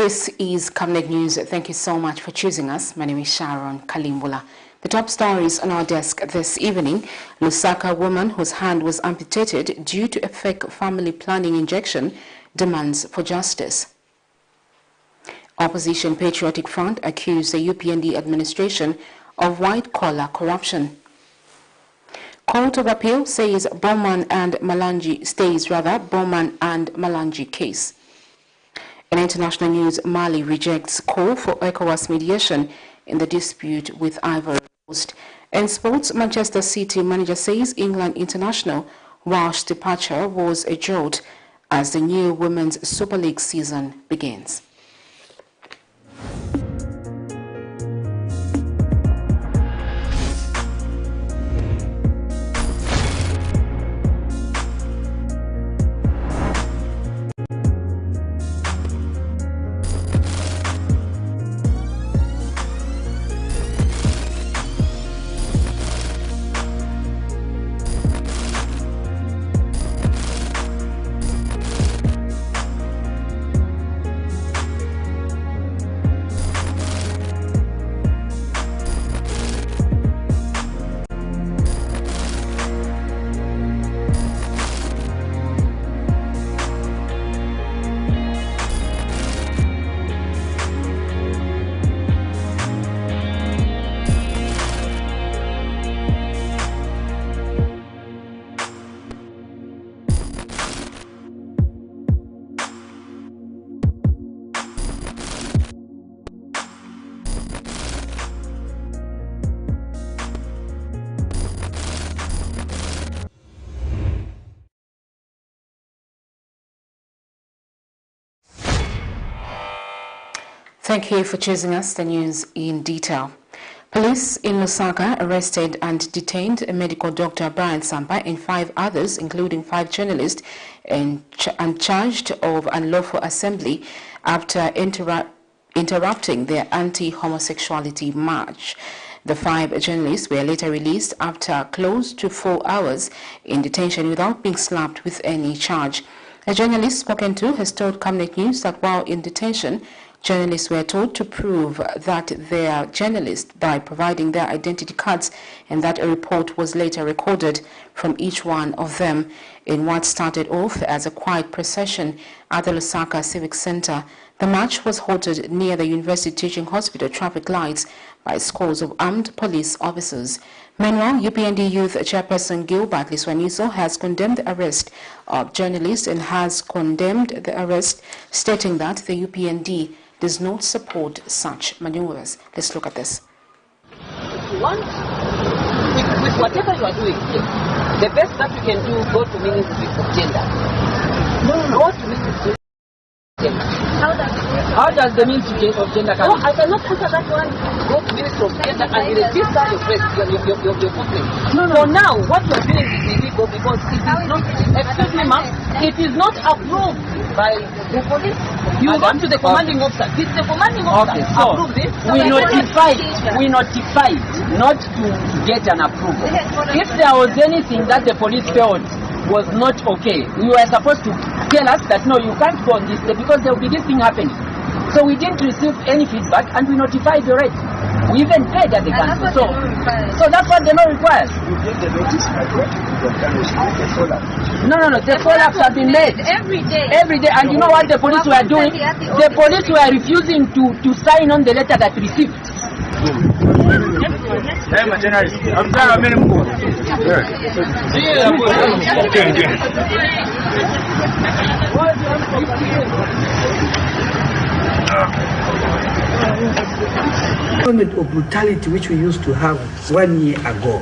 This is Camnet News. Thank you so much for choosing us. My name is Sharon Kalimbula. The top stories on our desk this evening: LUSAKA woman whose hand was amputated due to a fake family planning injection demands for justice. Opposition Patriotic Front accused the UPND administration of white-collar corruption. Court of Appeal says BOWMAN and MALANJI BOWMAN and MALANJI case. In international news, Mali rejects call for ECOWAS mediation in the dispute with Ivory Coast. In sports, Manchester City manager says England international WALSH'S departure was a jolt as the new Women's Super League season begins. Thank you for choosing us. The news in detail. Police in LUSAKA arrested and detained a medical doctor, Brian Sampa, and 5 others, including 5 journalists, and charged of unlawful assembly after interrupting their anti-homosexuality march. The 5 journalists were later released after close to 4 hours in detention without being slapped with any charge. A journalist spoken to has told Camnet News that while in detention, journalists were told to prove that they are journalists by providing their identity cards, and that a report was later recorded from each one of them in what started off as a quiet procession at the LUSAKA Civic Center. The march was halted near the University Teaching Hospital traffic lights by scores of armed police officers. Meanwhile, UPND Youth Chairperson Gilbert Liswaniso has condemned the arrest of journalists and has condemned the arrest, stating that the UPND does not support such maneuvers. Let's look at this. With whatever you are doing, the best that you can do, go to Ministry of Gender. Go to Ministry of Gender. How does the Ministry of Gender come? No, I cannot answer that one. Go to Ministry of Gender and register your press, your complaint. No. For now, what you are doing is illegal because it is not, excuse me ma'am, it is not approved by the police. You go to the commanding officer. This is the commanding officer. Okay, so approve this. We notified not to get an approval. If there was anything that the police felt was not okay, you were supposed to tell us that no, you can't go on this day because there will be this thing happening. So we didn't receive any feedback and we notified the rate. We even paid at the council. So that's what the law requires. You gave the notice, No, the follow-ups have been made. Every day. And you know what the police were doing? The police were refusing to sign on the letter that received. I'm a journalist. I'm trying Element of brutality which we used to have 1 year ago.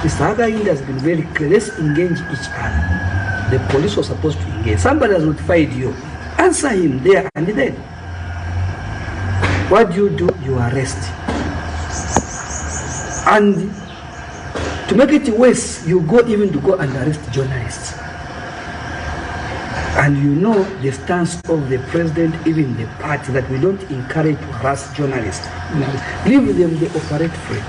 The Saga has been very clear. Let's engage each other. The police was supposed to engage. Somebody has notified you. Answer him there and then. What do? You arrest. And to make it worse, you go even to go and arrest journalists. And you know the stance of the president, even the party, that we don't encourage to harass journalists. Leave them, they operate free.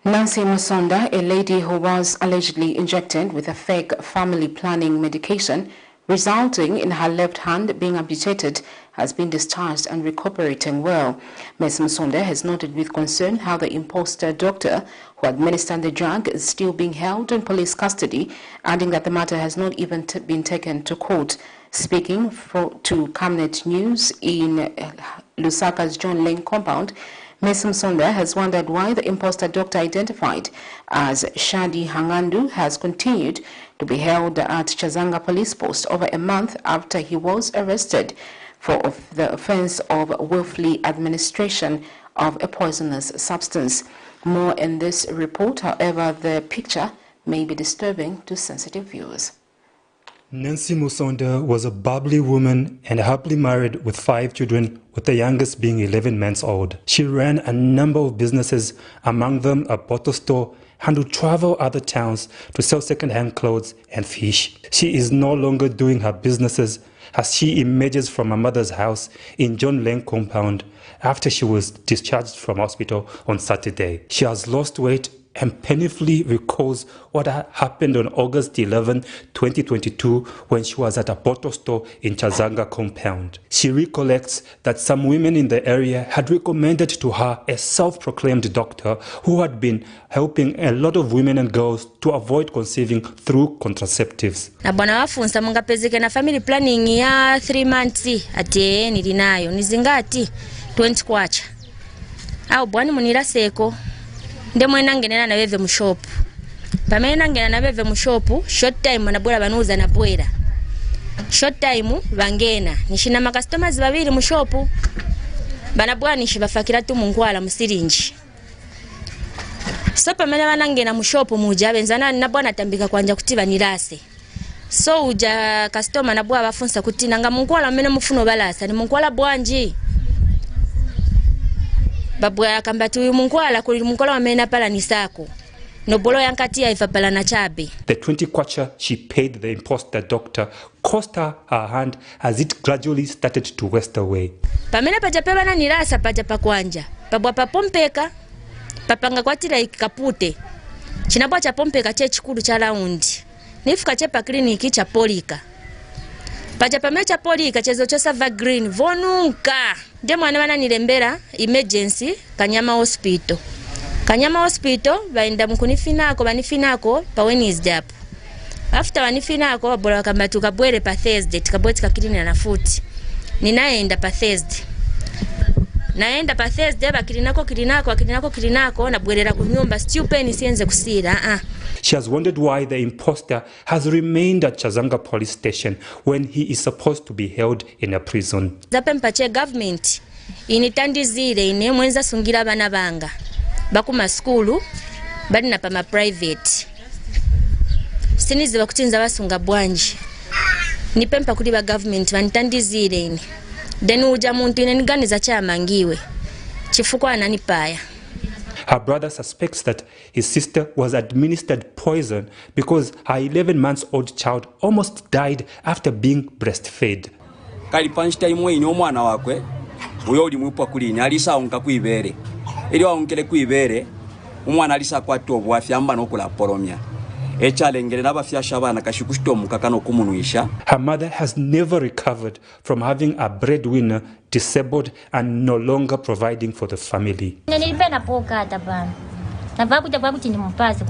Nancy Musonda, a lady who was allegedly injected with a fake family planning medication, resulting in her left hand being amputated, has been discharged and recuperating well. Ms. Musonda has noted with concern how the imposter doctor who administered the drug is still being held in police custody, adding that the matter has not even been taken to court. Speaking to Camnet News in Lusaka's John Lane compound, Ms. Musonda has wondered why the imposter doctor identified as Shadi Hangandu has continued to be held at Chazanga police post over a month after he was arrested for the offense of willfully administration of a poisonous substance. More in this report, however, the picture may be disturbing to sensitive viewers. Nancy Musonda was a bubbly woman and happily married with 5 children, with the youngest being 11 months old. She ran a number of businesses, among them a bottle store, and would travel other towns to sell second-hand clothes and fish. She is no longer doing her businesses as she emerges from her mother's house in John Lane compound after she was discharged from hospital on Saturday. She has lost weight and painfully recalls what happened on August 11, 2022 when she was at a bottle store in Chazanga compound. She recollects that some women in the area had recommended to her a self-proclaimed doctor who had been helping a lot of women and girls to avoid conceiving through contraceptives. Na bwana wafunza mungapezeke na family planning ya 3 months ati nilinayo nizingati 20 kwacha au bwana munira seko ndemwe nangenera na beve mu shop pamene nangena na beve mu shop short time na bora banuza na bwera short time bangena nishina ma customers babiri mu shop bana bwana nishibafakira tu mungwala mu syringe so pamene banangena mu shop muja benzana na bwana tambika kwanja kuti banirase so uja customer na bwa bafunsa kuti nanga mungwala mene mufuno balasa ni mungwala bwanji babwa kambatu uyu mungwala kuli mungwala wamena pala nisako nobolo yankati ya ifapala na chabe. The 20 kwacha she paid the imposter doctor cost her hand as it gradually started to waste away. Pamena pachapeba na nirasa pachapa kwanja babwa papompeka papanga kwatira ikapute chinabwa cha pompeka che chikulu cha raundi nifuka chepa kliniki cha polika pachapa mecha polika chezo cha sava green vonunka ndemo wana nilembera emergency Kanyama hospital. Kanyama hospital baenda mukunifinako banifinako pa Wednesday hapo. After banifinako babola kamba tukabwere pa Thursday tikabwetika kilini na futi. Ninaenda pa Thursday. Naenda pa Thursday bakilinako na bwerera ku nyumba stupeni sienze kusira. She has wondered why the imposter has remained at Chazanga police station when he is supposed to be held in a prison. Zapempache government initandizire ine mwenza sungira bana banga bakuma skulu bali na pama private sinizi bakutinza basunga bwanji nipempa kuli ba government banitandizire ine then uja muntu ine niganiza chamangiwe chifukwa ananipaya. Her brother suspects that his sister was administered poison because her 11-month-old child almost died after being breastfed. Kali punch time we ino mwana wakwe uyo oli mupa kulini alisa onka kuibere ili waonkele kuibere umwana alisa kwatu obwafya amba nokula poromya echalengere nabafyasha bana kashikushito mukakano kumunuisha. Her mother has never recovered from having a breadwinner disabled and no longer providing for the family. Nilipenda poka hata bana. Na bakuja bakuti ni mpase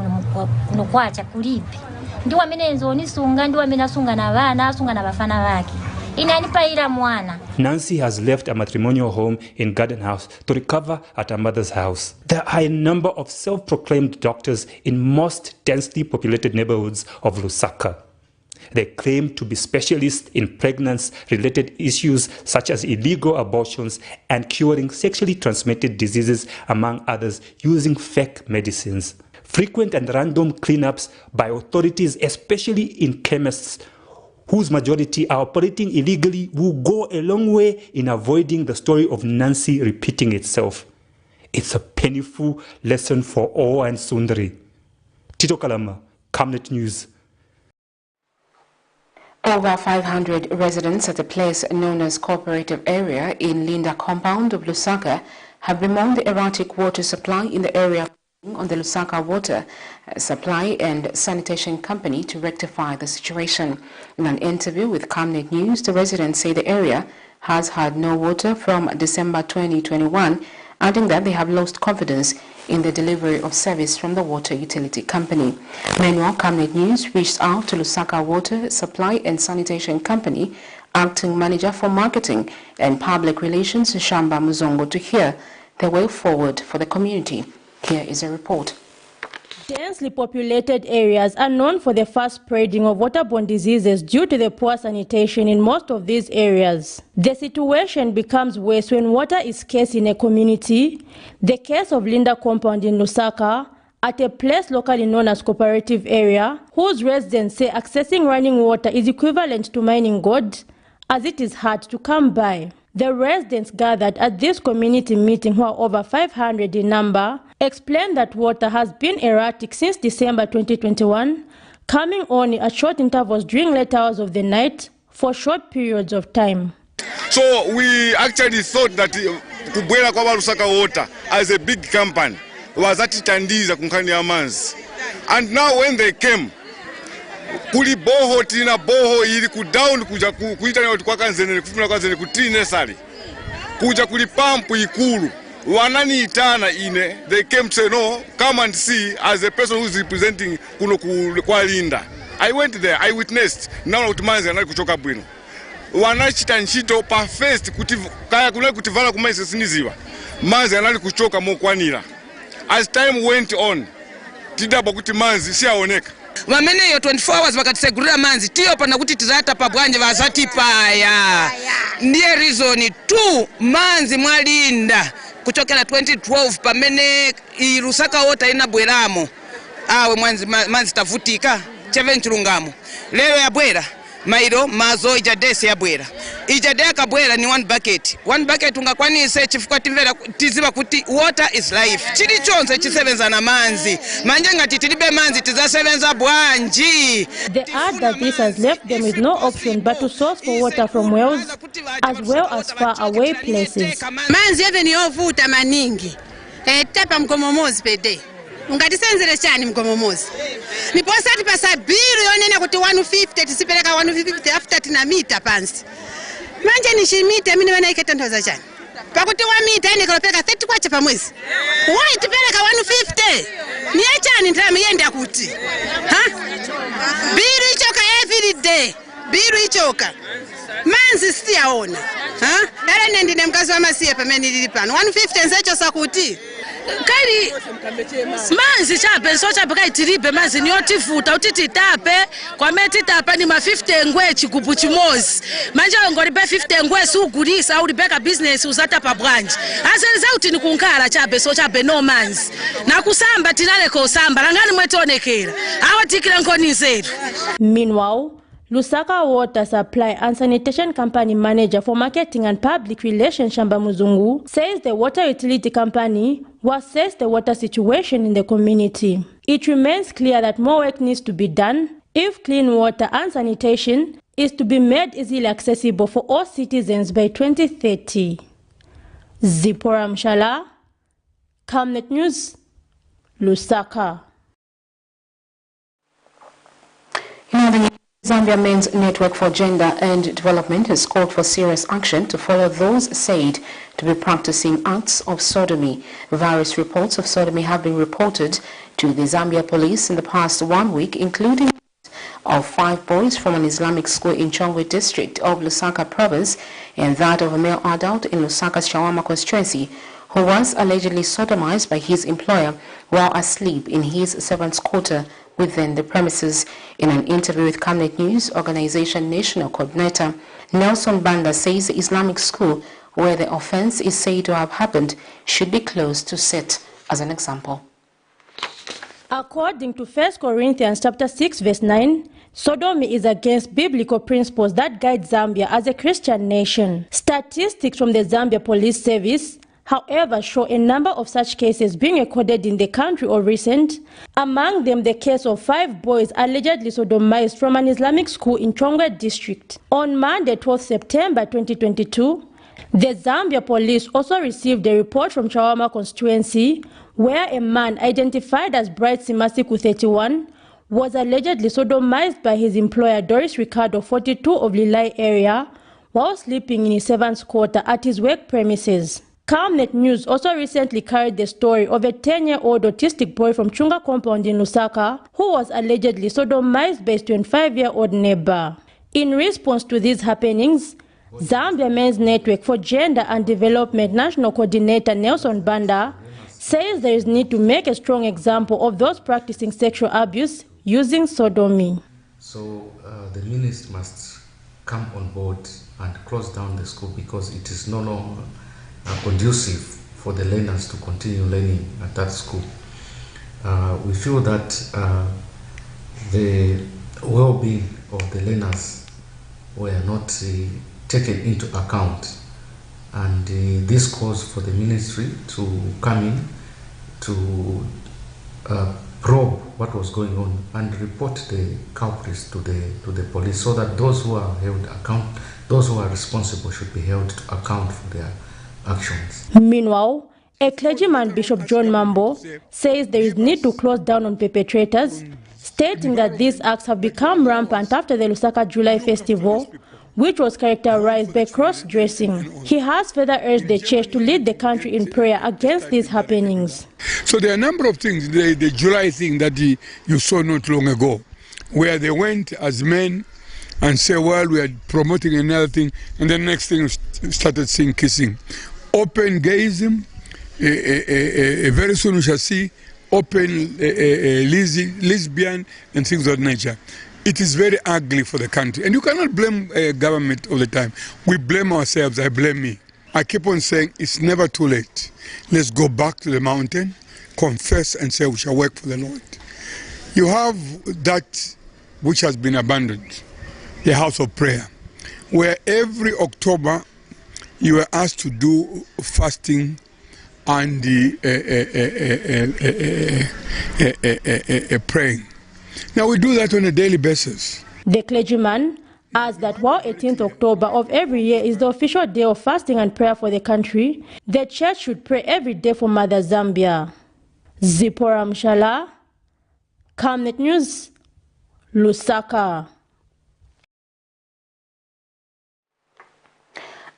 kuna kwacha kulipi. Ndio amenenzo nisunga ndio amenasunga na bana asunga na bafana baki. Inanipa ila mwana. Nancy has left a matrimonial home in Garden House to recover at her mother's house. There are a number of self-proclaimed doctors in most densely populated neighborhoods of Lusaka. They claim to be specialists in pregnancy-related issues such as illegal abortions and curing sexually transmitted diseases, among others, using fake medicines. Frequent and random cleanups by authorities, especially in chemists, whose majority are operating illegally, will go a long way in avoiding the story of Nancy repeating itself. It's a painful lesson for all and Sundari. Tito Kalama, Camnet News. Over 500 residents at a place known as Cooperative Area in Linda compound of Lusaka have bemoaned the erratic water supply in the area on the Lusaka Water Supply and Sanitation Company to rectify the situation. In an interview with Camnet News, the residents say the area has had no water from December 2021, adding that they have lost confidence in the delivery of service from the water utility company. Meanwhile, Camnet News reached out to Lusaka Water Supply and Sanitation Company Acting Manager for Marketing and Public Relations, Shamba Muzongo, to hear the way forward for the community. Here is a report. Densely populated areas are known for the fast spreading of waterborne diseases due to the poor sanitation in most of these areas. The situation becomes worse when water is scarce in a community. The case of Linda Compound in Lusaka, at a place locally known as Cooperative Area, whose residents say accessing running water is equivalent to mining gold, as it is hard to come by. The residents gathered at this community meeting, who are over 500 in number, explained that water has been erratic since December 2021, coming only at short intervals during late hours of the night for short periods of time. So we actually thought that kubwera kwa Lusaka Water as a big company was atitandiza kunkani ya manzi. And now when they came, kuli boho tina boho ili kudown kuja kuita ni watu kwa kanzene kufuna kanzene kutini nesali kuja kuli pump ikulu wanani itana ine. They came to say no, come and see as a person who is representing kuno kwa Linda. I went there, I witnessed. Now utumanzi anali kuchoka bwino wanachita nchito pa first kaya kuna kutivala kumaise siniziwa manzi anali kuchoka mokwanira. As time went on tidaba kuti manzi siaoneka. Wamene yo 24 hours wakatisegurira manzi tiyo pana kuti tizata pabwanje vazati paya. Ndiye reason 2 manzi mwalinda kuchokera 2012 pamene Lusaka Water inabweramo. Awe manzi tavutika cheve nchilungamo. Leo yabwera mairo mazo ijadesi yabwera. Ijadea kabwera ni 1 bucket. 1 bucket ungakwanise chifuka timvera tiziba kuti water is life. Chili chonse chisebenza na manzi. Manje ngati tilibe manzi tizasebenza bwanji. They add that this has left them with no option but to source for water from wells as well as far away places. Manzi yeve ni ovuta maningi. Tepa mkomomozi pede. Ungatisenzele chani mkomomozi. Niposati pasa biru yonene kuti 150 tisipeleka 150 after tinamita pansi. Manje nishimite mini wana iketandoza chani. Pakuti 1 mita ene kalopeleka 30 kwacha pa mwezi. Why tipeleka 150? Ni chani ndami yenda kuti. Ha? Biru ichoka every day. Biru ichoka. Manzi siyaona. Ha? Ele ndine mkazi wa masiye pamene lili pano. 150 nzecho sakuti. Kali manzi chape so chape kai tiripe manzi ni otifuta utititape kwa meti tapa ni ma 50 ngwe chikupu chimozi manje ngoribe 50 ngwe sugulisa ulibeka business uzata pa branch asenza uti ni kunkala chape so chape no manzi na kusamba tinale ko samba langani mwetonekera awatikira nkoni zetu. Meanwhile, Lusaka Water Supply and Sanitation Company Manager for Marketing and Public Relations Shamba Muzungu says the water utility company will assess the water situation in the community. It remains clear that more work needs to be done if clean water and sanitation is to be made easily accessible for all citizens by 2030. Zipora Mshala, Camnet News, Lusaka. Zambia Men's Network for Gender and Development has called for serious action to follow those said to be practicing acts of sodomy. Various reports of sodomy have been reported to the Zambia police in the past 1 week, including of 5 boys from an Islamic school in Chongwe district of Lusaka province and that of a male adult in Lusaka's Shawama constituency who was allegedly sodomized by his employer while asleep in his servant's quarter within the premises. In an interview with Camnet News, Organization National Coordinator Nelson Banda says the Islamic school where the offense is said to have happened should be closed to set as an example. According to 1 Corinthians chapter 6 verse 9, sodomy is against biblical principles that guide Zambia as a Christian nation. Statistics from the Zambia Police Service, however, show a number of such cases being recorded in the country or recent, among them the case of 5 boys allegedly sodomized from an Islamic school in Chongwe district. On Monday, 12 September 2022, the Zambia police also received a report from Shawama constituency where a man identified as Bright Simasiku 31 was allegedly sodomized by his employer Doris Ricardo 42 of Lilai area while sleeping in his servant's quarter at his work premises. Camnet News also recently carried the story of a 10-year-old autistic boy from Chunga compound in Lusaka who was allegedly sodomized by his 25-year-old neighbor. In response to these happenings, Zambia Men's Network for Gender and Development National Coordinator Nelson Banda says there is need to make a strong example of those practicing sexual abuse using sodomy. So the minister must come on board and close down the school because it is no longer conducive for the learners to continue learning at that school. We feel that the well-being of the learners were not taken into account, and this calls for the ministry to come in to probe what was going on and report the culprits to the police, so that those who are those who are responsible should be held to account for their actions. Meanwhile, a clergyman, Bishop John Mambo, says there is need to close down on perpetrators, stating that these acts have become rampant after the Lusaka July festival, which was characterized by cross-dressing. He has further urged the church to lead the country in prayer against these happenings. So there are a number of things, the July thing that you saw not long ago, where they went as men and say, well, we are promoting another thing, and then next thing started seeing kissing. Open gayism, very soon we shall see open lesbian and things of that nature. It is very ugly for the country, and you cannot blame government all the time. We blame ourselves, I blame me. I keep on saying it's never too late. Let's go back to the mountain, confess and say we shall work for the Lord. You have that which has been abandoned, the house of prayer, where every October you are asked to do fasting and praying. Now we do that on a daily basis. The clergyman adds that while 18th October of every year is the official day of fasting and prayer for the country, the church should pray every day for Mother Zambia. Zipporah Mshala, Camnet News, Lusaka.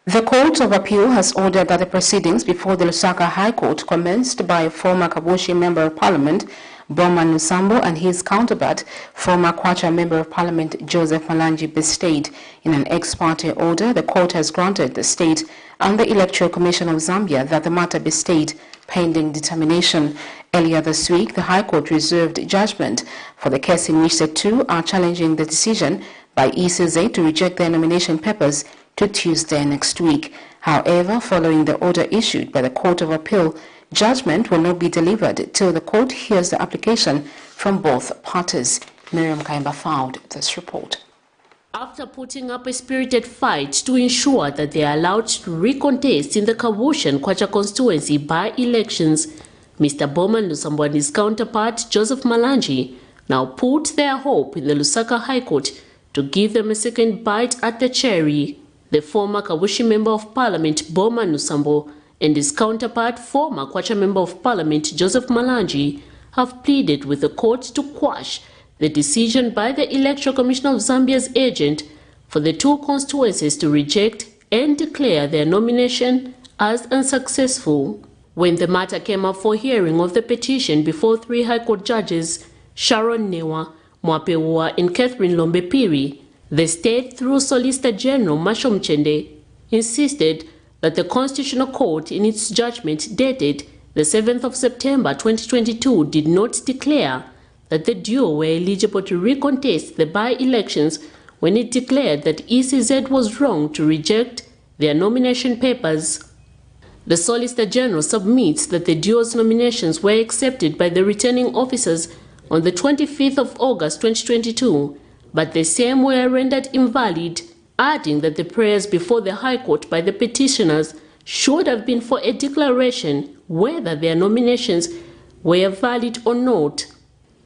The Court of Appeal has ordered that the proceedings before the Lusaka High Court commenced by former Kabushi Member of Parliament BOWMAN and his counterpart, former Kwacha Member of Parliament Joseph Malanji, be stayed. In an ex parte order, the court has granted the state and the Electoral Commission of Zambia that the matter be stayed pending determination. Earlier this week, the High Court reserved judgment for the case in which the two are challenging the decision by ECOWAS to reject their nomination papers to Tuesday next week. However, following the order issued by the Court of Appeal, judgment will not be delivered till the court hears the application from both parties. Miriam Kaimba filed this report. After putting up a spirited fight to ensure that they are allowed to recontest in the Kabushi and Kwacha constituency by-elections, Mr. BOWMAN and his counterpart Joseph Malanji now put their hope in the Lusaka High Court to give them a second bite at the cherry. The former Kabushi Member of Parliament BOWMAN and his counterpart, former Kwacha Member of Parliament Joseph Malanji, have pleaded with the court to quash the decision by the Electoral Commission of Zambia's agent for the two constituencies to reject and declare their nomination as unsuccessful. When the matter came up for hearing of the petition before three High Court judges, Sharon Newa, Mwapewa and Catherine Lombepiri, the state, through Solicitor General Masho Mchende, insisted that the Constitutional Court, in its judgment dated the 7th of September 2022, did not declare that the duo were eligible to recontest the by-elections when it declared that ECZ was wrong to reject their nomination papers. The Solicitor General submits that the duo's nominations were accepted by the returning officers on the 25th of August 2022, but the same were rendered invalid, adding that the prayers before the High Court by the petitioners should have been for a declaration whether their nominations were valid or not,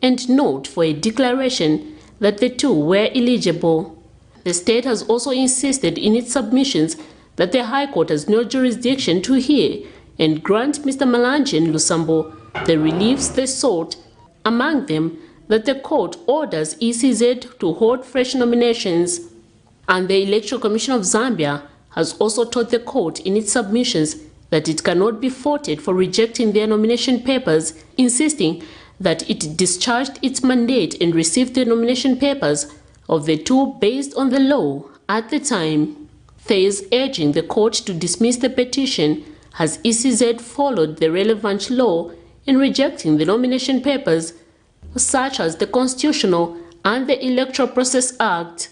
and not for a declaration that the two were eligible. The state has also insisted in its submissions that the High Court has no jurisdiction to hear and grant Mr. Malanji and Lusambo the reliefs they sought, among them that the court orders ECZ to hold fresh nominations, and the Electoral Commission of Zambia has also told the court in its submissions that it cannot be faulted for rejecting their nomination papers, insisting that it discharged its mandate and received the nomination papers of the two based on the law at the time, thus urging the court to dismiss the petition as ECZ followed the relevant law in rejecting the nomination papers such as the Constitutional and the Electoral Process Act.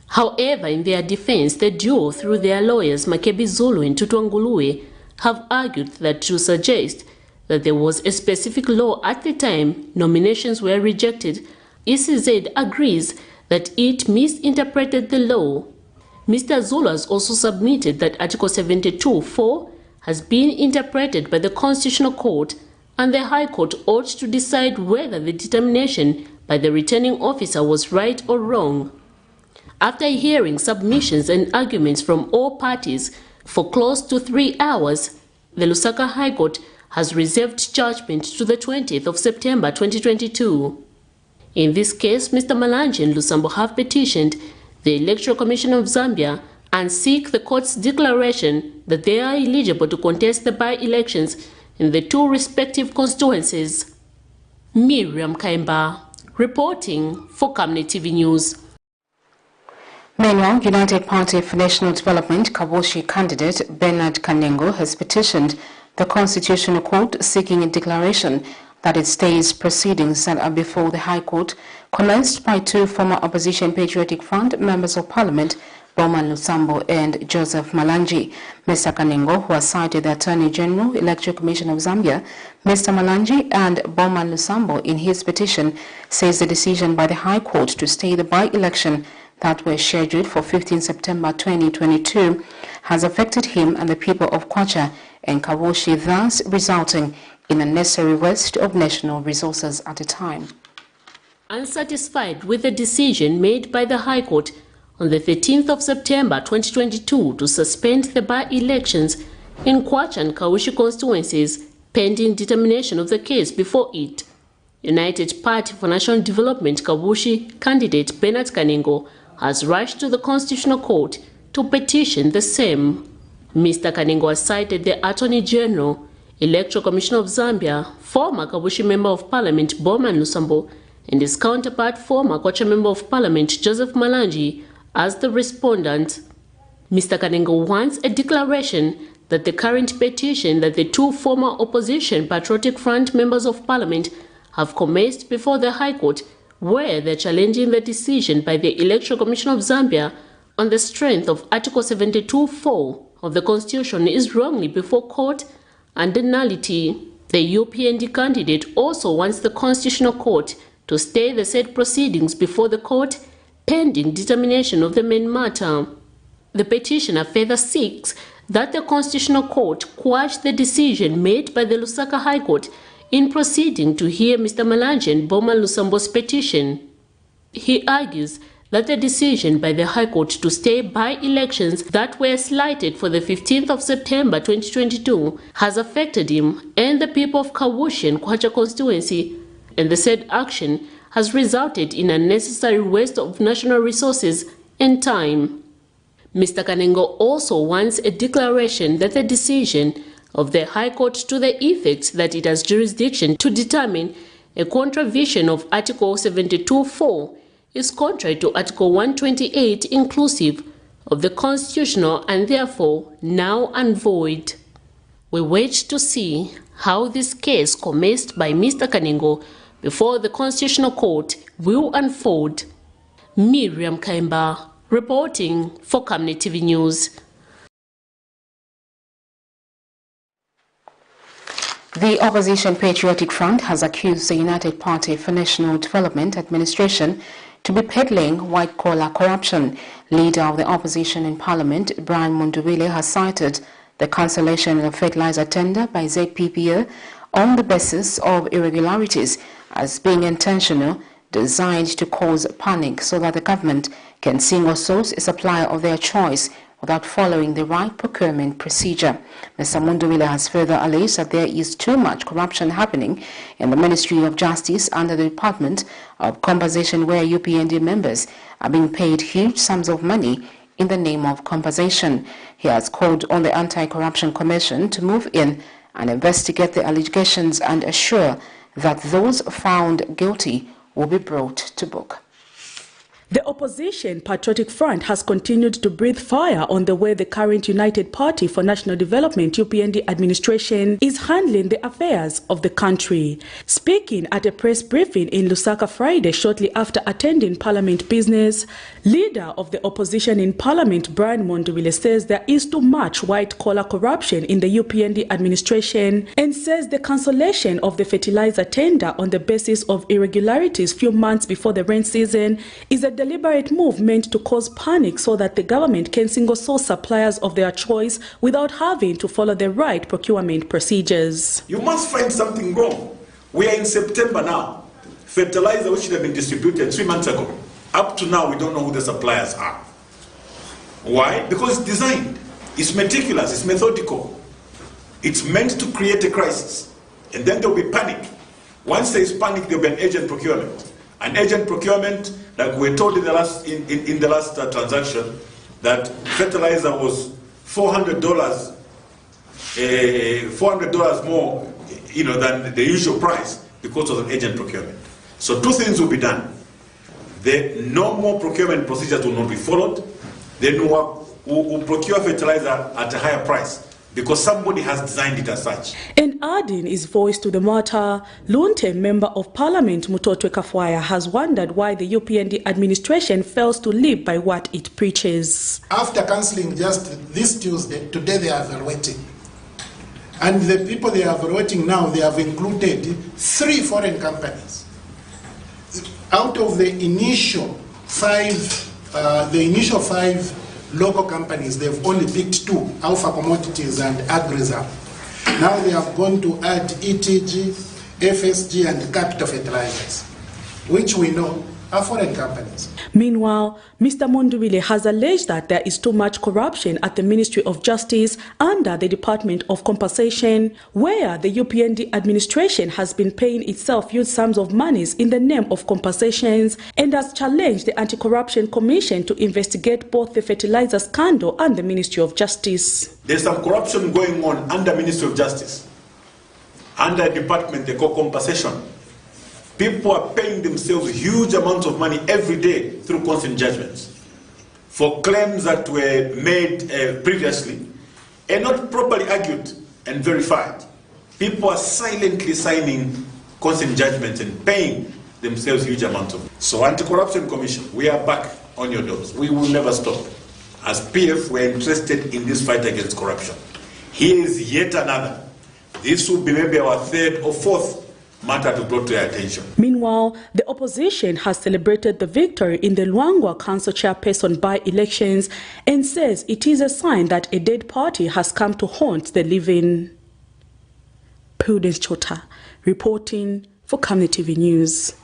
However, in their defense, the duo, through their lawyers Makebi Zulu and Tutwanguluwe, have argued that to suggest that there was a specific law at the time nominations were rejected, ECZ agrees that it misinterpreted the law. Mr. Zulu has also submitted that Article 72(4) has been interpreted by the Constitutional Court, and the High Court ought to decide whether the determination by the returning officer was right or wrong. After hearing submissions and arguments from all parties for close to 3 hours, the Lusaka High Court has reserved judgment to the 20th of September 2022. In this case, Mr. Malanji and Lusambo have petitioned the Electoral Commission of Zambia and seek the court's declaration that they are eligible to contest the by-elections in the two respective constituencies. Miriam Kaimba, reporting for Camnet TV News. Meanwhile, United Party for National Development Kawoshi candidate Bernard Kanengo has petitioned the Constitutional Court seeking a declaration that it stays proceedings that are before the High Court commenced by two former opposition Patriotic Front members of Parliament, BOWMAN Lusambo and Joseph Malanji. Mr. Kanengo, who has cited the Attorney General, Electoral Commission of Zambia, Mr. Malanji and BOWMAN Lusambo in his petition, says the decision by the High Court to stay the by-election that were scheduled for 15 September 2022 has affected him and the people of Kwacha and Kawoshi, thus resulting in unnecessary waste of national resources at a time. Unsatisfied with the decision made by the High Court on the 13th of September 2022 to suspend the by-elections in Kwacha and Kawoshi constituencies pending determination of the case before it, United Party for National Development Kawoshi candidate Bernard Kanengo has rushed to the Constitutional Court to petition the same. Mr. Kanengo has cited the Attorney General, Electoral Commission of Zambia, former Kawoshi Member of Parliament BOWMAN Lusambo, and his counterpart, former Kwacha Member of Parliament Joseph Malanji, as the respondent. Mr. Kanengo wants a declaration that the current petition that the two former opposition Patriotic Front members of Parliament have commenced before the High Court, where they're challenging the decision by the Electoral Commission of Zambia on the strength of Article 72(4) of the Constitution is wrongly before court and a nullity. The UPND candidate also wants the Constitutional Court to stay the said proceedings before the court pending determination of the main matter. The petitioner further seeks that the Constitutional Court quash the decision made by the Lusaka High Court in proceeding to hear Mr. Malanji and BOWMAN Lusambo's petition. He argues that the decision by the High Court to stay by-elections that were slated for the 15th of September 2022 has affected him and the people of Kawoshi and Kwacha constituency, and the said action has resulted in unnecessary waste of national resources and time. Mr. Kanengo also wants a declaration that the decision of the High Court to the effect that it has jurisdiction to determine a contravention of Article 72(4) is contrary to Article 128 inclusive of the Constitutional and therefore now unvoid. We wait to see how this case commenced by Mr. Kanengo before the Constitutional Court will unfold. Miriam Kaimba, reporting for Camnet TV News. The opposition Patriotic Front has accused the United Party for National Development administration to be peddling white-collar corruption. Leader of the opposition in Parliament, Brian Munduwile, has cited the cancellation of a fertilizer tender by ZPPA on the basis of irregularities as being intentional, designed to cause panic so that the government can single source a supplier of their choice without following the right procurement procedure. Mr. Mundubile has further alleged that there is too much corruption happening in the Ministry of Justice under the Department of Compensation, where UPND members are being paid huge sums of money in the name of compensation. He has called on the Anti-Corruption Commission to move in and investigate the allegations and assure that those found guilty will be brought to book. The opposition Patriotic Front has continued to breathe fire on the way the current United Party for National Development UPND administration is handling the affairs of the country. Speaking at a press briefing in Lusaka Friday shortly after attending Parliament business, leader of the opposition in Parliament Brian Mondubile says there is too much white-collar corruption in the UPND administration and says the cancellation of the fertilizer tender on the basis of irregularities few months before the rain season is a deliberate move meant to cause panic so that the government can single-source suppliers of their choice without having to follow the right procurement procedures. You must find something wrong. We are in September now. Fertilizer which should have been distributed 3 months ago. Up to now, we don't know who the suppliers are. Why? Because it's designed. It's meticulous. It's methodical. It's meant to create a crisis. And then there will be panic. Once there is panic, there will be an agent procurement. An agent procurement, like we were told in the last transaction, that fertilizer was $400 more, than the usual price because of an agent procurement. So 2 things will be done. No more procurement procedures will not be followed. Then we'll procure fertilizer at a higher price, because somebody has designed it as such. And adding his voice to the matter, Lunte Member of Parliament Mutotwe Kafwaya has wondered why the UPND administration fails to live by what it preaches. After cancelling just this Tuesday, today they are evaluating. And the people they are evaluating now, they have included 3 foreign companies. Out of the initial 5 local companies, they've only picked 2, Alpha Commodities and AgriZam. Now they have gone to add ETG, FSG and Capital Fertilizers, which we know are foreign companies. Meanwhile, Mr. Mondubile has alleged that there is too much corruption at the Ministry of Justice under the Department of Compensation, where the UPND administration has been paying itself huge sums of monies in the name of compensations, and has challenged the Anti-Corruption Commission to investigate both the fertilizer scandal and the Ministry of Justice. There's some corruption going on under Ministry of Justice, under a department they call compensation. People are paying themselves huge amounts of money every day through consent judgments for claims that were made previously and not properly argued and verified. People are silently signing consent judgments and paying themselves huge amounts of money. So Anti-Corruption Commission, we are back on your doors. We will never stop. As PF, we're interested in this fight against corruption. Here is yet another. This will be maybe our 3rd or 4th matter to brought to your attention. Meanwhile, the opposition has celebrated the victory in the Luangwa Council chairperson by-elections and says it is a sign that a dead party has come to haunt the living. Prudence Chota, reporting for Camnet TV News.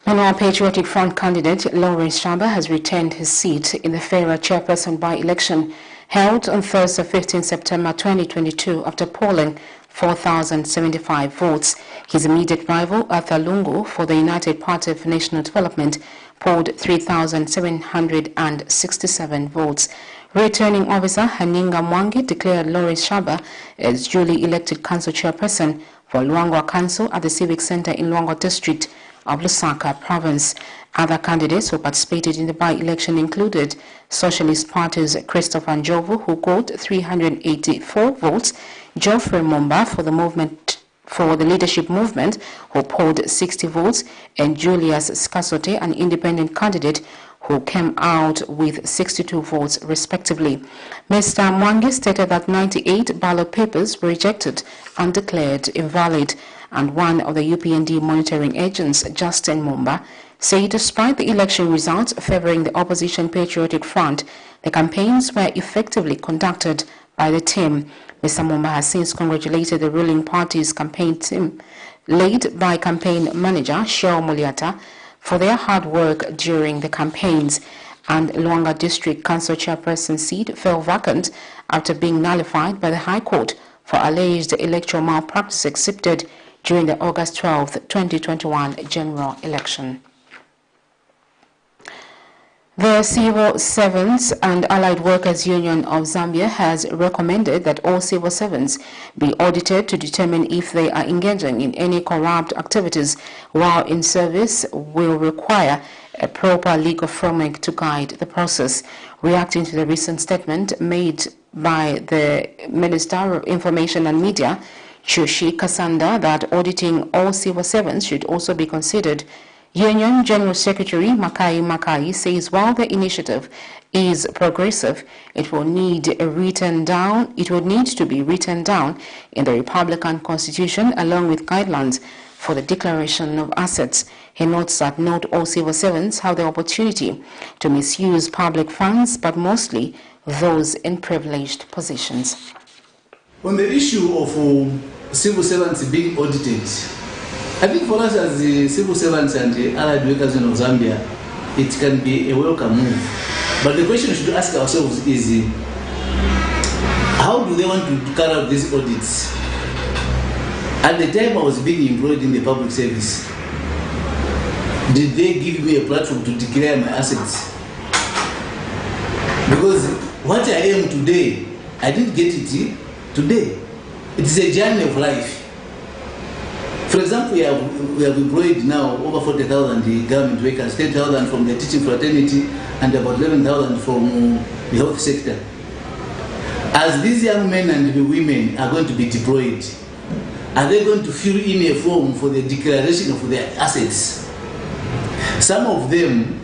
Meanwhile, Patriotic Front candidate Lawrence Shaba has retained his seat in the KEIRA chairperson by-election held on Thursday, 15 September 2022 after polling 4,075 votes. His immediate rival, Arthur Lungu, for the United Party for National Development, polled 3,767 votes. Returning officer Haninga Mwangi declared Lawrence Shaba as duly elected council chairperson for Luangwa Council at the Civic Center in Luangwa District of Lusaka Province. Other candidates who participated in the by-election included Socialist Party's Christopher Njovu, who got 384 votes, Geoffrey Mumba for the leadership movement, who polled 60 votes, and Julius Skasote, an independent candidate, who came out with 62 votes respectively. Mr. Mwangi stated that 98 ballot papers were rejected and declared invalid, and one of the UPND monitoring agents, Justin Mumba, said despite the election results favoring the opposition Patriotic Front, the campaigns were effectively conducted by the team. Mr. Mumba has since congratulated the ruling party's campaign team, led by campaign manager Sheo Muliata, for their hard work during the campaigns. and Luanga District Council Chairperson seat fell vacant after being nullified by the High Court for alleged electoral malpractice exhibited during the August 12, 2021 general election. The Civil Servants and Allied Workers Union of Zambia has recommended that all civil servants be audited to determine if they are engaging in any corrupt activities while in service will require a proper legal framework to guide the process. Reacting to the recent statement made by the Minister of Information and Media, Chushi Kasanda, that auditing all civil servants should also be considered, Union General Secretary Makai says while the initiative is progressive, it will need to be written down in the Republican Constitution along with guidelines for the declaration of assets. He notes that not all civil servants have the opportunity to misuse public funds, but mostly those in privileged positions. On the issue of civil servants being audited, I think for us as the civil servants and the allied workers in Zambia, it can be a welcome move. But the question we should ask ourselves is, how do they want to carry out these audits? At the time I was being employed in the public service, did they give me a platform to declare my assets? Because what I am today, I didn't get it today. It is a journey of life. For example, we have employed now over 40,000 government workers, 10,000 from the teaching fraternity and about 11,000 from the health sector. As these young men and women are going to be deployed, are they going to fill in a form for the declaration of their assets? Some of them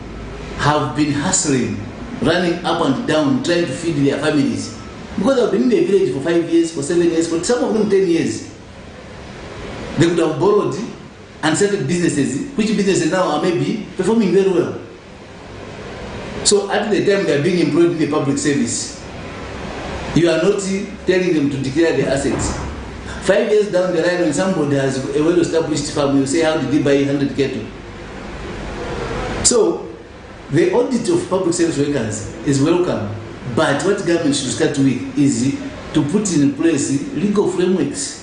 have been hustling, running up and down, trying to feed their families. Because they've been in the village for 5 years, for 7 years, for some of them 10 years. They could have borrowed and started businesses, which businesses now are maybe performing very well. So at the time they are being employed in the public service, you are not telling them to declare their assets. 5 years down the line, when somebody has a well-established farm, you say, how did he buy 100 cattle? So the audit of public service workers is welcome, but what government should start with is to put in place legal frameworks.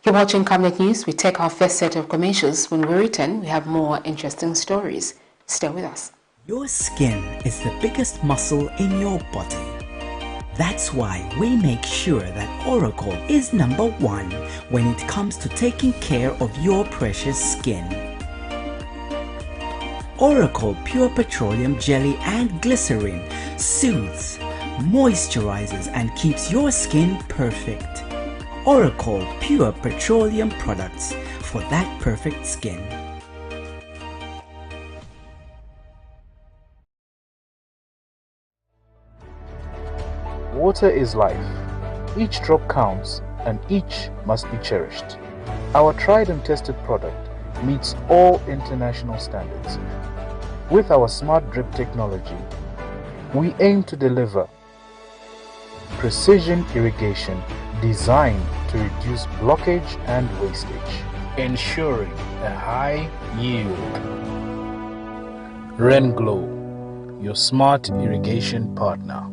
You're watching Camnet News. We take our first set of commercials. When we return, we have more interesting stories. Stay with us. Your skin is the biggest muscle in your body. That's why we make sure that Oracle is #1 when it comes to taking care of your precious skin. Oracle Pure Petroleum Jelly and Glycerin soothes, moisturizes, and keeps your skin perfect. Oracle Pure Petroleum products for that perfect skin. Water is life. Each drop counts and each must be cherished. Our tried and tested product meets all international standards. With our smart drip technology, we aim to deliver precision irrigation designed to reduce blockage and wastage, ensuring a high yield. RenGlow, your smart irrigation partner.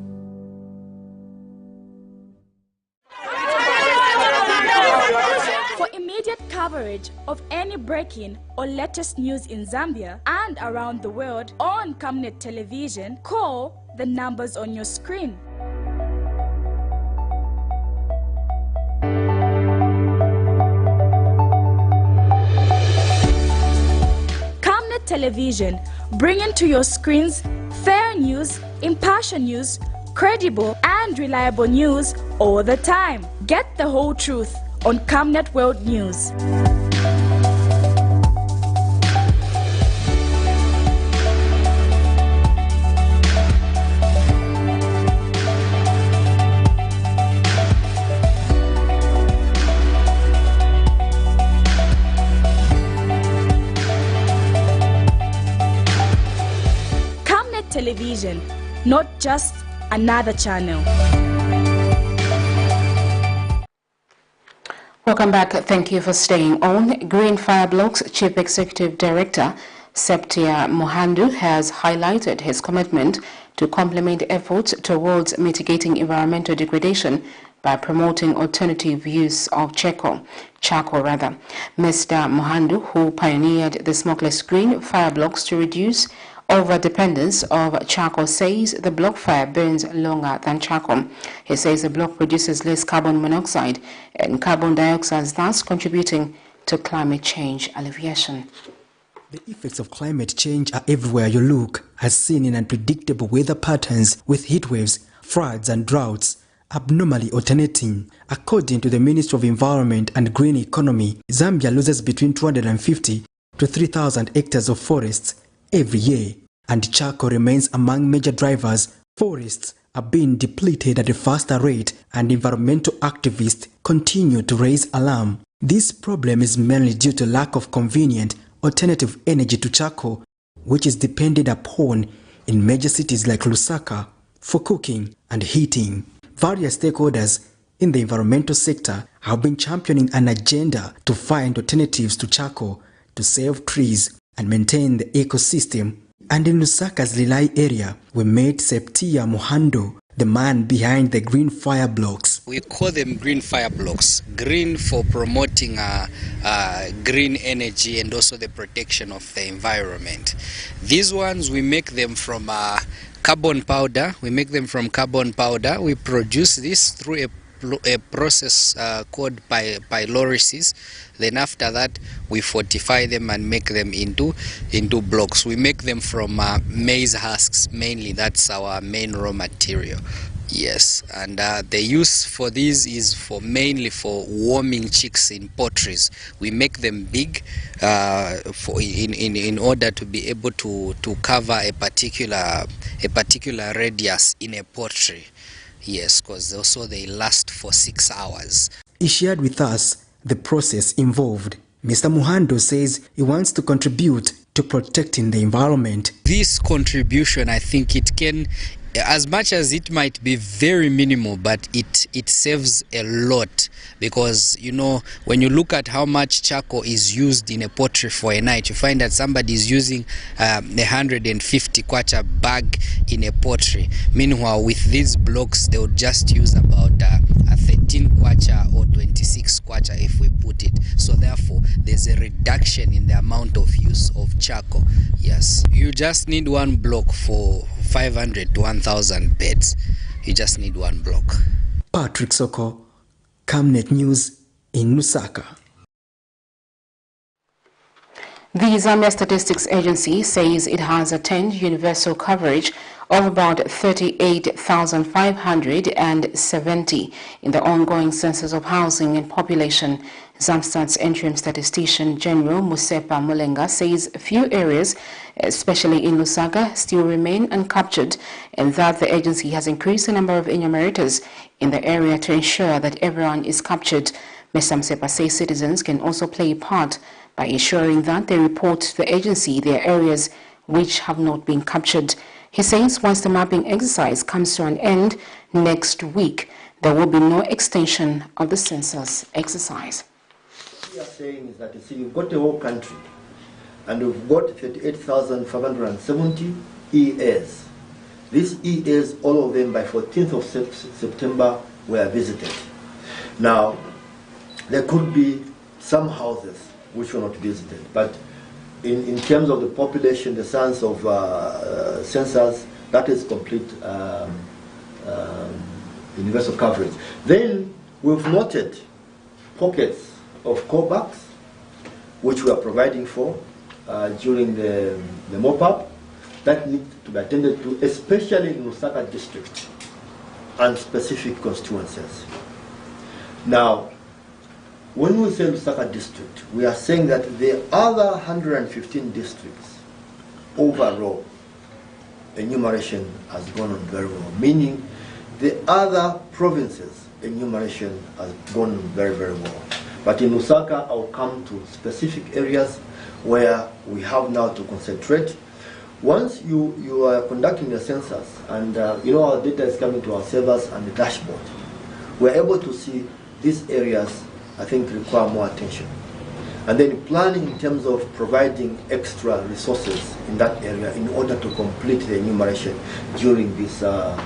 For immediate coverage of any breaking or latest news in Zambia and around the world on Camnet Television, call the numbers on your screen. Camnet Television, bringing to your screens fair news, impartial news, credible and reliable news all the time. Get the whole truth on Camnet World News. Camnet Television, not just another channel. Welcome back. Thank you for staying on. Green Fire Blocks Chief Executive Director Septia Muhandu has highlighted his commitment to complement efforts towards mitigating environmental degradation by promoting alternative use of charcoal. Mr. Muhandu, who pioneered the smokeless green fire blocks to reduce over-dependence of charcoal, says the block fire burns longer than charcoal. He says the block produces less carbon monoxide and carbon dioxide, thus contributing to climate change alleviation. The effects of climate change are everywhere you look, as seen in unpredictable weather patterns with heat waves, floods and droughts abnormally alternating. According to the Ministry of Environment and Green Economy, Zambia loses between 250 to 3,000 hectares of forests every year, and charcoal remains among major drivers. Forests are being depleted at a faster rate, and environmental activists continue to raise alarm. This problem is mainly due to lack of convenient alternative energy to charcoal, which is depended upon in major cities like Lusaka for cooking and heating. Various stakeholders in the environmental sector have been championing an agenda to find alternatives to charcoal to save trees and maintain the ecosystem. And in Lusaka's Lilai area, we met Septia Muhandu, the man behind the green fire blocks. We call them green fire blocks. Green for promoting green energy and also the protection of the environment. These ones, we make them from carbon powder. We produce this through a process called pyrolysis. Then after that, we fortify them and make them into blocks. We make them from maize husks mainly. That's our main raw material. Yes, and the use for these is mainly for warming chicks in poultries. We make them big in order to be able to cover a particular radius in a poultry. Yes, because also they last for 6 hours. He shared with us the process involved. Mr. Muhandu says he wants to contribute to protecting the environment. This contribution, I think it can, as much as it might be very minimal, but it saves a lot, because you know, when you look at how much charcoal is used in a poultry for a night, you find that somebody is using 150 kwacha bag in a poultry. Meanwhile, with these blocks, they would just use about 13 kwacha or 26 kwacha if we put it. So therefore, there's a reduction in the amount of use of charcoal. Yes, you just need one block for 500 to 1,000 beds. You just need one block. Patrick Soko, Camnet News in Lusaka. The Zambia Statistics Agency says it has attained universal coverage of about 38,570 in the ongoing census of housing and population. Zamstat's interim statistician General Musepa Mulenga says a few areas, especially in Lusaka, still remain uncaptured, and that the agency has increased the number of enumerators in the area to ensure that everyone is captured. Mr. Musepa says citizens can also play a part by ensuring that they report to the agency their areas which have not been captured. He says once the mapping exercise comes to an end next week, there will be no extension of the census exercise. What we are saying is that, you see, you've got the whole country, and we've got 38,570 EAs. These EAs, all of them by 14th of September, were visited. Now, there could be some houses which were not visited, but in terms of the population, the sense of census, that is complete universal coverage. Then we've noted pockets of callbacks, which we are providing for during the mop-up, that need to be attended to, especially in Lusaka district and specific constituencies. Now, when we say Lusaka district, we are saying that the other 115 districts, overall, enumeration has gone on very well, meaning the other provinces, enumeration has gone on very, very well. But in Lusaka, I'll come to specific areas where we have now to concentrate. Once you are conducting the census, and you know our data is coming to our servers and the dashboard, we're able to see these areas I think require more attention. And then planning in terms of providing extra resources in that area in order to complete the enumeration during this mop-up.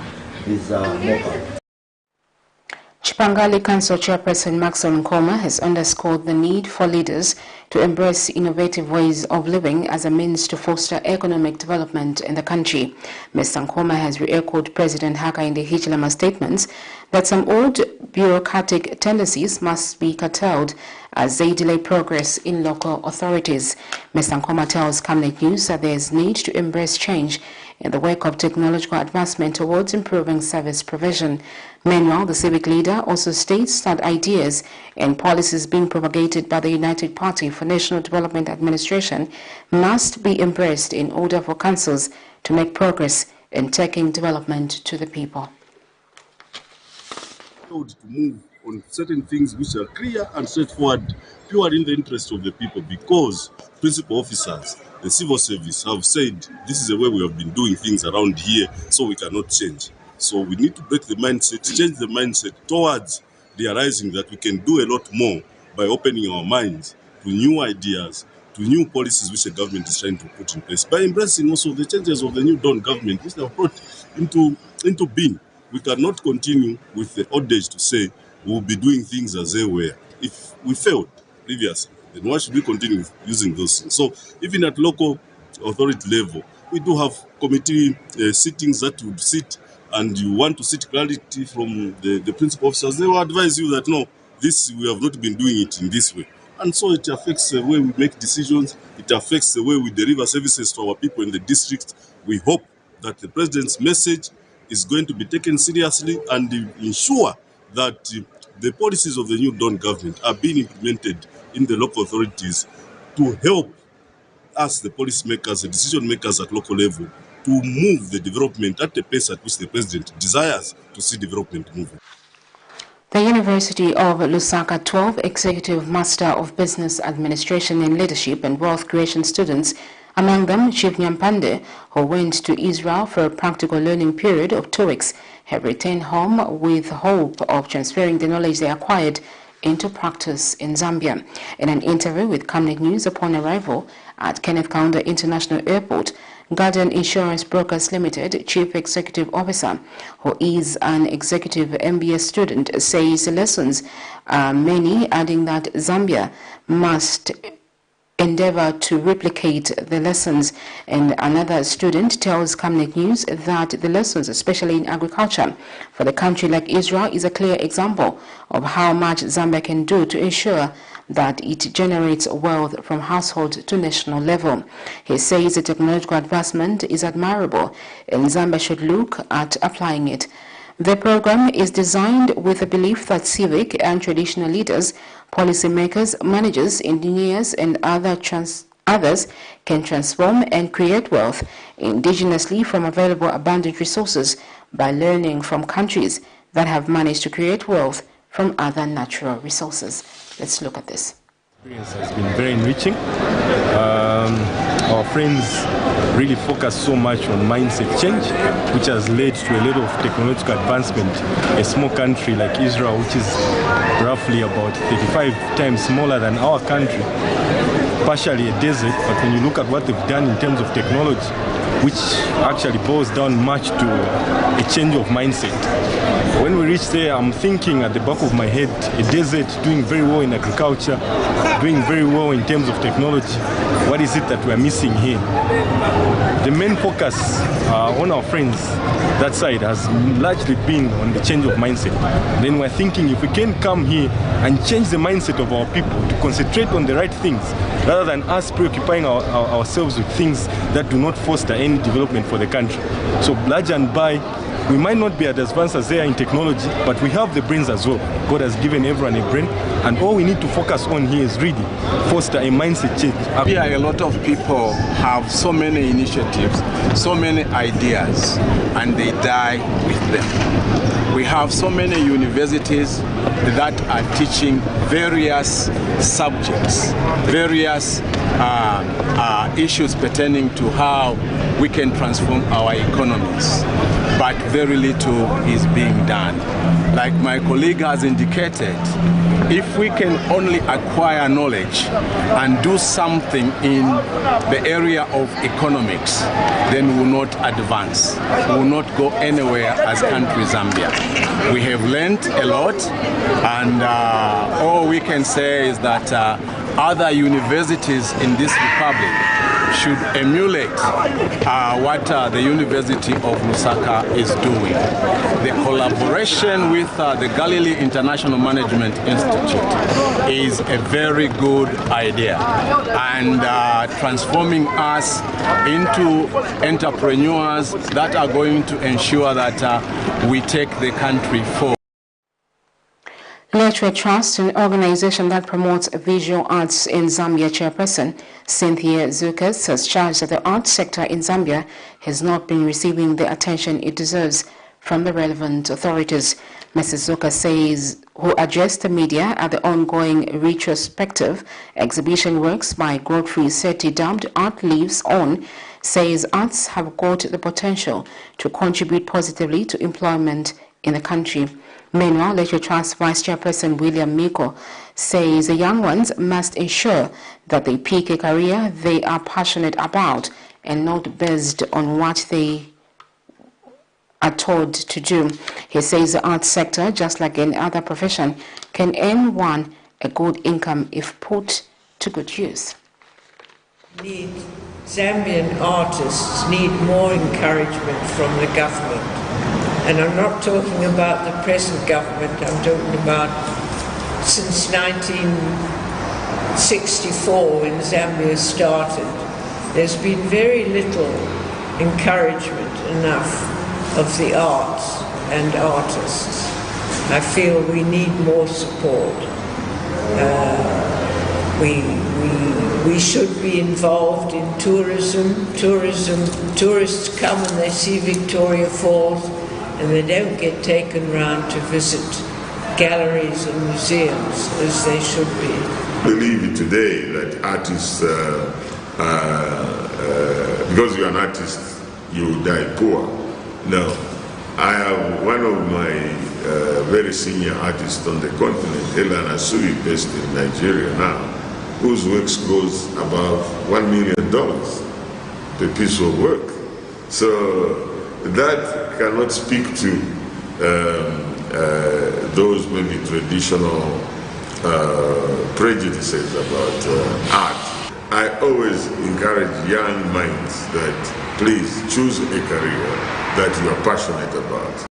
Chipangali Council Chairperson Maxwell Nkoma has underscored the need for leaders to embrace innovative ways of living as a means to foster economic development in the country. Mr. Nkoma has re-echoed President Hakainde Hichilema's statements that some old bureaucratic tendencies must be curtailed as they delay progress in local authorities. Mr. Nkoma tells Camnet News that there is need to embrace change in the wake of technological advancement towards improving service provision. Meanwhile, the civic leader also states that ideas and policies being propagated by the United Party for National Development Administration must be embraced in order for councils to make progress in taking development to the people. To move on certain things which are clear and straightforward, pure in the interest of the people, because principal officers, the civil service have said this is the way we have been doing things around here, so we cannot change. So we need to break the mindset, change the mindset towards realizing that we can do a lot more by opening our minds to new ideas, to new policies which the government is trying to put in place, by embracing also the changes of the new Dawn government which they have brought into being. We cannot continue with the old days to say we will be doing things as they were. If we failed previously, then why should we continue using those things? So even at local authority level, we do have committee sittings that would sit, and you want to seek clarity from the principal officers. They will advise you that no, this we have not been doing it in this way. And so it affects the way we make decisions, it affects the way we deliver services to our people in the district. We hope that the president's message is going to be taken seriously and ensure that the policies of the new Dawn government are being implemented in the local authorities to help us, the policymakers, the decision makers at local level, to move the development at the pace at which the president desires to see development moving. The University of Lusaka 12 Executive Master of Business Administration and Leadership and Wealth Creation students, among them Chief Nyampande, who went to Israel for a practical learning period of 2 weeks, have returned home with hope of transferring the knowledge they acquired into practice in Zambia. In an interview with Camnet News upon arrival at Kenneth Kaunda International Airport, Guardian Insurance Brokers Limited Chief Executive Officer, who is an executive MBA student, says the lessons are many, adding that Zambia must endeavor to replicate the lessons. And another student tells Camnet News that the lessons, especially in agriculture, for the country like Israel is a clear example of how much Zambia can do to ensure that it generates wealth from household to national level. He says the technological advancement is admirable and Zambia should look at applying it. The program is designed with the belief that civic and traditional leaders, policymakers, managers, engineers, and others can transform and create wealth indigenously from available abundant resources by learning from countries that have managed to create wealth from other natural resources. Let's look at this. Experience has been very enriching. Our friends really focus so much on mindset change, which has led to a lot of technological advancement. A small country like Israel, which is roughly about 35 times smaller than our country, partially a desert, but when you look at what they've done in terms of technology, which actually boils down much to a change of mindset. When we reach there, I'm thinking at the back of my head, a desert doing very well in agriculture, doing very well in terms of technology. What is it that we're missing here? The main focus on our friends, that side, has largely been on the change of mindset. Then we're thinking if we can come here and change the mindset of our people to concentrate on the right things, rather than us preoccupying ourselves with things that do not foster any development for the country. So large and by, we might not be as advanced as they are in technology, but we have the brains as well. God has given everyone a brain, and all we need to focus on here is really foster a mindset change. Here, a lot of people have so many initiatives, so many ideas, and they die with them. We have so many universities that are teaching various subjects, various issues pertaining to how we can transform our economies. But very little is being done. Like my colleague has indicated, if we can only acquire knowledge and do something in the area of economics, then we will not advance. We will not go anywhere as country Zambia. We have learned a lot, and all we can say is that other universities in this republic should emulate what the University of Lusaka is doing. The collaboration with the Galilee International Management Institute is a very good idea, and transforming us into entrepreneurs that are going to ensure that we take the country forward. Literature Trust, an organization that promotes visual arts in Zambia chairperson Cynthia Zukas has charged that the arts sector in Zambia has not been receiving the attention it deserves from the relevant authorities. Mrs. Zukas says, who addressed the media at the ongoing retrospective exhibition works by Godfrey Seti dubbed Art Lives On, says arts have got the potential to contribute positively to employment in the country. Meanwhile, Literature Trust Vice Chairperson William Miko says the young ones must ensure that they pick a career they are passionate about and not based on what they are told to do. He says the arts sector, just like any other profession, can earn one a good income if put to good use. Zambian artists need more encouragement from the government. And I'm not talking about the present government, I'm talking about since 1964 when Zambia started. There's been very little encouragement enough of the arts and artists. I feel we need more support. We should be involved in tourism. Tourists come and they see Victoria Falls, and they don't get taken round to visit galleries and museums as they should be. I believe today that artists, because you're an artist, you die poor. No, I have one of my very senior artists on the continent, Helen Asui, based in Nigeria now, whose works goes above $1 million per piece of work. So that cannot speak to those maybe traditional prejudices about art. I always encourage young minds that please choose a career that you are passionate about.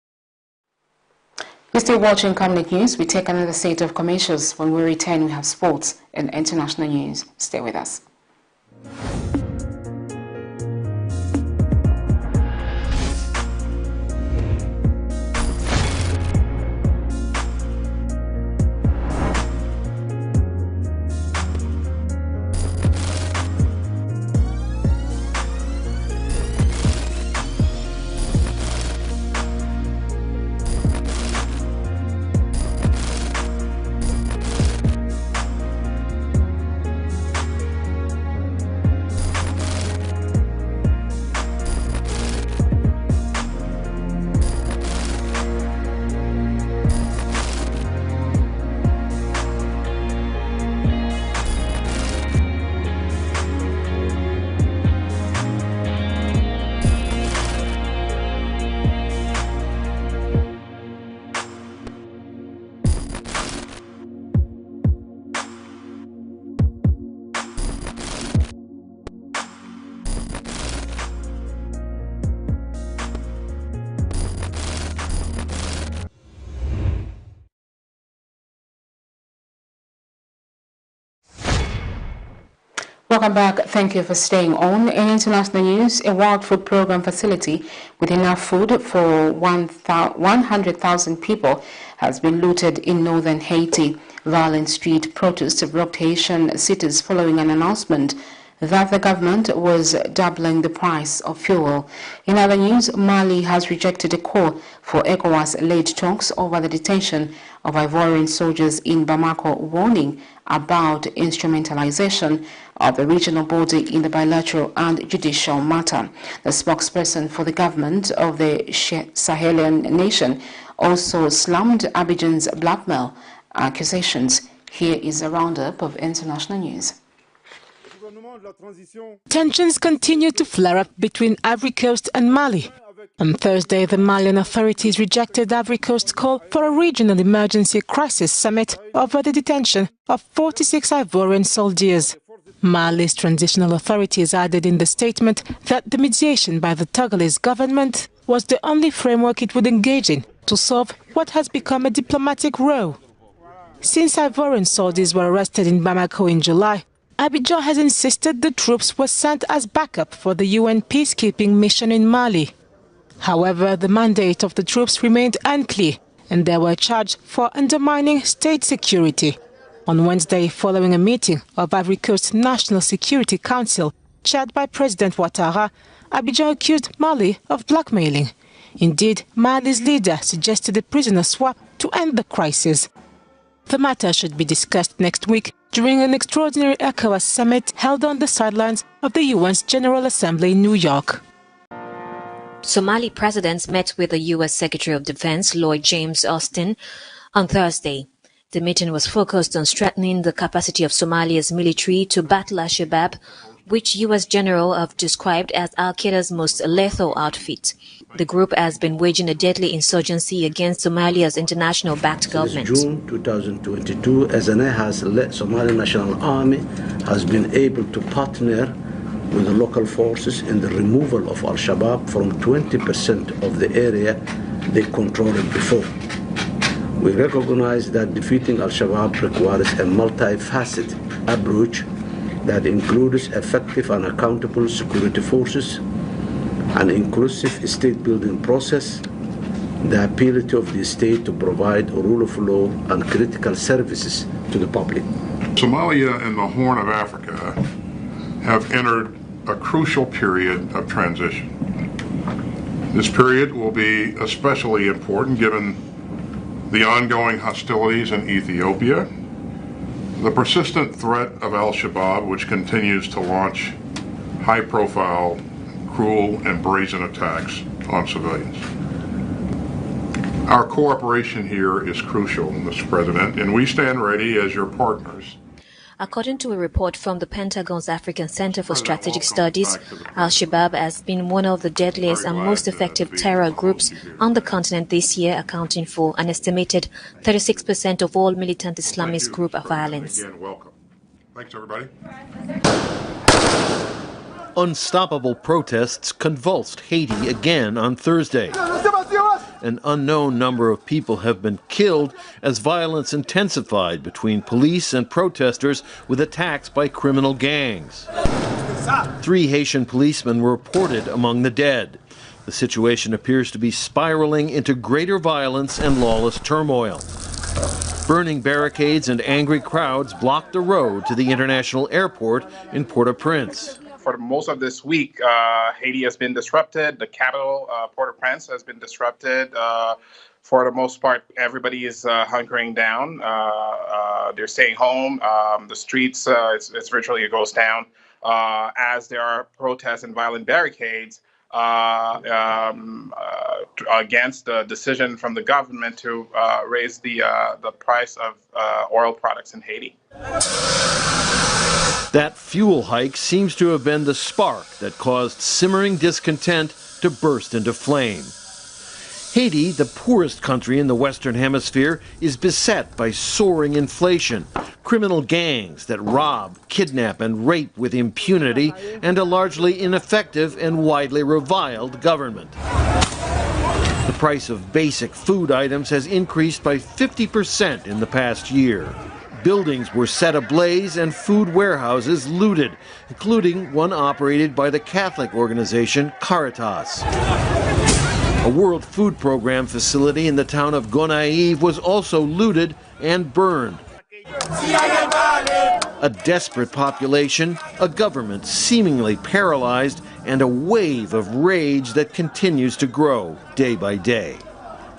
You're still watching Camnet News. We take another set of commercials. When we return, we have sports and international news. Stay with us. Welcome back. Thank you for staying on. In international news, a World Food Programme facility with enough food for 100,000 people has been looted in northern Haiti. Violent street protests have rocked Haitian cities following an announcement that the government was doubling the price of fuel. In other news, Mali has rejected a call for ECOWAS-led talks over the detention of Ivorian soldiers in Bamako, warning about instrumentalization of the regional body in the bilateral and judicial matter. The spokesperson for the government of the Sahelian nation also slammed Abidjan's blackmail accusations. Here is a roundup of international news. Tensions continue to flare up between Ivory Coast and Mali. On Thursday, the Malian authorities rejected Ivory Coast's call for a regional emergency crisis summit over the detention of 46 Ivorian soldiers. Mali's transitional authorities added in the statement that the mediation by the Togolese government was the only framework it would engage in to solve what has become a diplomatic row. Since Ivorian soldiers were arrested in Bamako in July, Abidjan has insisted the troops were sent as backup for the UN peacekeeping mission in Mali. However, the mandate of the troops remained unclear, and they were charged for undermining state security. On Wednesday, following a meeting of Ivory Coast National Security Council, chaired by President Ouattara, Abidjan accused Mali of blackmailing. Indeed, Mali's leader suggested a prisoner swap to end the crisis. The matter should be discussed next week during an extraordinary ECOWAS summit held on the sidelines of the UN's General Assembly in New York. Somali presidents met with the U.S. Secretary of Defense Lloyd James Austin on Thursday. The meeting was focused on strengthening the capacity of Somalia's military to battle Al-Shabaab, which U.S. general have described as Al-Qaeda's most lethal outfit. The group has been waging a deadly insurgency against Somalia's international-backed government. Since June 2022, SNA has led Somali National Army has been able to partner with the local forces in the removal of Al-Shabaab from 20% of the area they controlled before. We recognize that defeating Al-Shabaab requires a multifaceted approach that includes effective and accountable security forces, an inclusive state-building process, the ability of the state to provide a rule of law and critical services to the public. Somalia and the Horn of Africa have entered a crucial period of transition. This period will be especially important given the ongoing hostilities in Ethiopia, the persistent threat of Al-Shabaab, which continues to launch high-profile, cruel, and brazen attacks on civilians. Our cooperation here is crucial, Mr. President, and we stand ready as your partners. According to a report from the Pentagon's African Center for Strategic Studies, Al-Shabaab has been one of the deadliest and most effective terror groups on the continent this year, accounting for an estimated 36% of all militant Islamist group violence. Again, welcome. Thanks, everybody. Unstoppable protests convulsed Haiti again on Thursday. An unknown number of people have been killed as violence intensified between police and protesters with attacks by criminal gangs. 3 Haitian policemen were reported among the dead. The situation appears to be spiraling into greater violence and lawless turmoil. Burning barricades and angry crowds blocked the road to the international airport in Port-au-Prince. For most of this week, Haiti has been disrupted. The capital, Port-au-Prince, has been disrupted. For the most part, everybody is hunkering down. They're staying home. The streets, it's virtually a ghost town. As there are protests and violent barricades against the decision from the government to raise the price of oil products in Haiti. That fuel hike seems to have been the spark that caused simmering discontent to burst into flame. Haiti, the poorest country in the Western Hemisphere, is beset by soaring inflation, criminal gangs that rob, kidnap, and rape with impunity, and a largely ineffective and widely reviled government. The price of basic food items has increased by 50% in the past year. Buildings were set ablaze and food warehouses looted, including one operated by the Catholic organization Caritas. A World Food Program facility in the town of Gonaïves was also looted and burned. A desperate population, a government seemingly paralyzed, and a wave of rage that continues to grow day by day.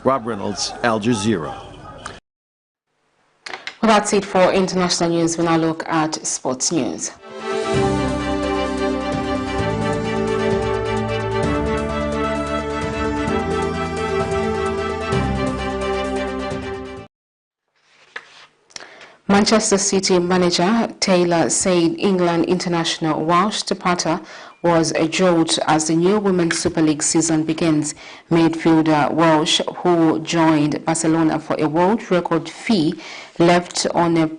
Rob Reynolds, Al Jazeera. Well, that's it for international news. We now look at sports news. Manchester City manager Taylor said England international WALSH'S departure was a jolt as the new Women's Super League season begins. Midfielder Walsh, who joined Barcelona for a world record fee, left on a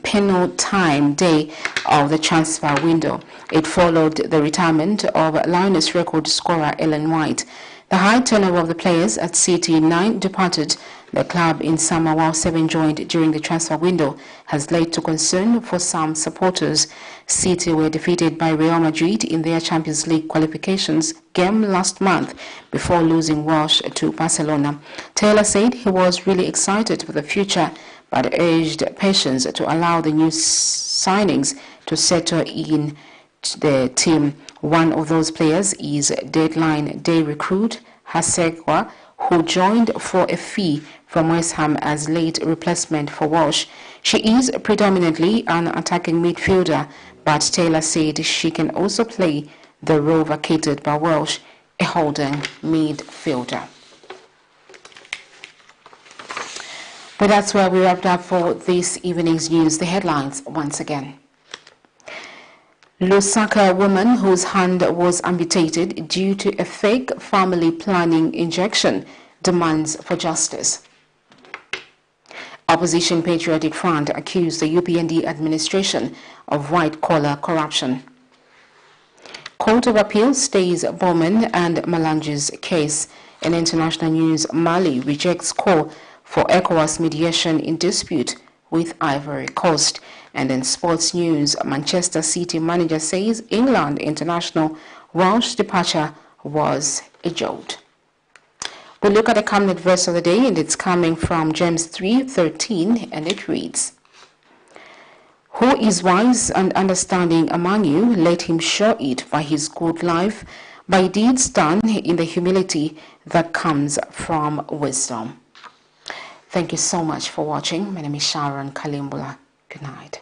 penultimate day of the transfer window. It followed the retirement of Lioness record scorer Ellen White. The high turnover of the players at City, 9 departed the club in summer while 7 joined during the transfer window, has led to concern for some supporters. City were defeated by Real Madrid in their Champions League qualifications game last month before losing Walsh to Barcelona. Taylor said he was really excited for the future but urged patience to allow the new signings to settle in the team. One of those players is deadline day recruit Hasekwa, who joined for a fee from West Ham as late replacement for Walsh. She is predominantly an attacking midfielder, but Taylor said she can also play the role vacated by Walsh, a holding midfielder. But that's where we wrapped up for this evening's news. The headlines once again. LUSAKA woman whose hand was amputated due to a fake family planning injection demands for justice. Opposition Patriotic Front accused the UPND administration of white-collar corruption. Court of Appeal stays BOWMAN and MALANJI's case. In international news, Mali rejects call for ECOWAS mediation in dispute with Ivory Coast. And in sports news, Manchester City manager says England international WALSH'S departure was a jolt. We'll look at the Camnet verse of the day, and it's coming from James 3:13, and it reads, "Who is wise and understanding among you? Let him show it by his good life, by deeds done in the humility that comes from wisdom." Thank you so much for watching. My name is Sharon Kalimbula. Good night.